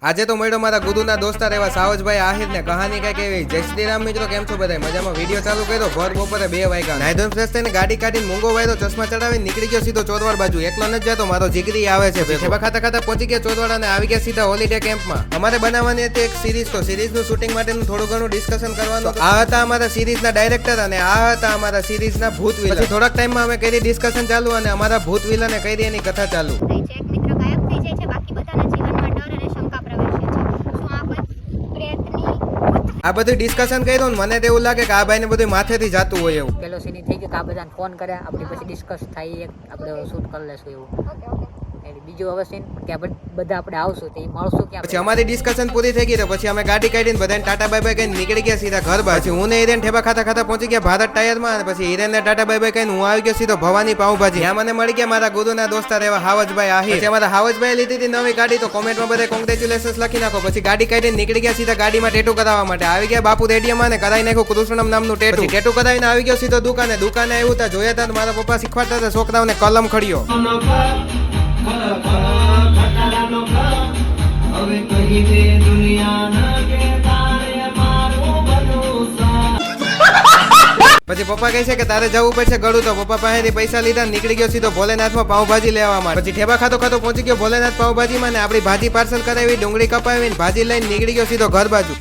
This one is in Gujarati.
આજે તો મળ્યો મારા ગુરુના દોસ્તાર એવા સાવજભાઈ આહિર ને કહાની કઈક એવી. જય શ્રી રામ મિત્રો, કેમ છો બધા મજામાં? વિડીયો ચાલુ કર્યો ભર બપોરે 2 વાગ્યા. નાઈધોન ફ્રેશ થઈને ગાડી કાઢીને મૂંગો વાયરો ચશ્મા ચડાવીને નીકળી ગયો સીધો ચોરવાડ બાજુ. એકલો નથી જતો, મારો જીગરી આવે છે. ખેબા ખાતા ખાતા પહોંચી ગયા ચોરવાડ અને આવી ગયા સીધા હોલિડે કેમ્પમાં. અમારે બનાવવાની હતી એક સિરીઝ, તો સિરીઝનું શૂટિંગ માટેનું થોડું ઘણું ડિસ્કશન કરવાનું. આ હતા અમારા સિરીઝના ડાયરેક્ટર અને આ હતા અમારા સિરીઝના ભૂત વિલન. પછી થોડાક ટાઈમમાં અમે કરી ડિસ્કશન ચાલુ અને અમારા ભૂત વિલને કરી એની કથા ચાલુ. આ બધું ડિસ્કશન કર્યું ને મને તો એવું લાગે કે આ ભાઈને બધું માથેથી જાતું હોય એવું. પેલો સીન થઈ ગયો કે આ બધાને ફોન કર્યા, આપણી પછી ડિસ્કસ થાય, આપણે શૂટ કરી લેશું એવું. બીજું હવે સીન કે બધા આપણે આવશું તો મળશું ક્યાં. પછી અમારી ડિસ્કશન પૂરી થઈ ગઈ તો પછી અમે ગાડી કાઢીને બધાને ટાટા બાય બાય કહીને નીકળી ગયા સીધા ઘર બાજુ. હું ને હિરેન ઠેબા ખાતા ખાતા પહોંચી ગયા ભારત ટાયરમાં અને પછી હિરેન ને ટાટા બાય બાય કહીને હું આવી ગયો સીધો ભવાની પાઉંભાજી. ત્યાં મને મળી ગયા મારા ગુરુના દોસ્તાર એવા હાવજભાઈ આહિર. પછી અમારા હાવજભાઈ લીધી હતી નવી ગાડી, તો કોમેન્ટમાં બધા કોંગ્રેચ્યુલેશન્સ લખી નાખો. પછી ગાડી કાઢીને નીકળી ગયા સીધા ગાડીમાં ટેટુ કરાવવા માટે. આવી ગયા બાપુ રેડિયામાં ને કરાવી નાખ્યું કૃષ્ણમ નામનું ટેટુ. ટેટુ કરાવીને આવી ગયો સીધો દુકાને. દુકાને આવ્યું ત્યાં જોયા હતા મારા પપ્પા શીખવાડતા હતા છોકરાઓને કલમ ખડ્યો. પછી પપ્પા કહે છે કે તારે જવું પડશે ગળું, તો પપ્પા પાસેથી પૈસા લીધા નીકળી ગયો સીધો ભોલેનાથમાં પાઉંભાજી લેવા માટે. પછી ઠેબા ખાતો ખાતો પહોંચી ગયો ભોલેનાથ પાઉંભાજીમાં ને આપણી ભાજી પાર્સલ કરાવી, ડુંગળી કપાવીને ભાજી લઈને નીકળી ગયો સીધો ઘર બાજુ.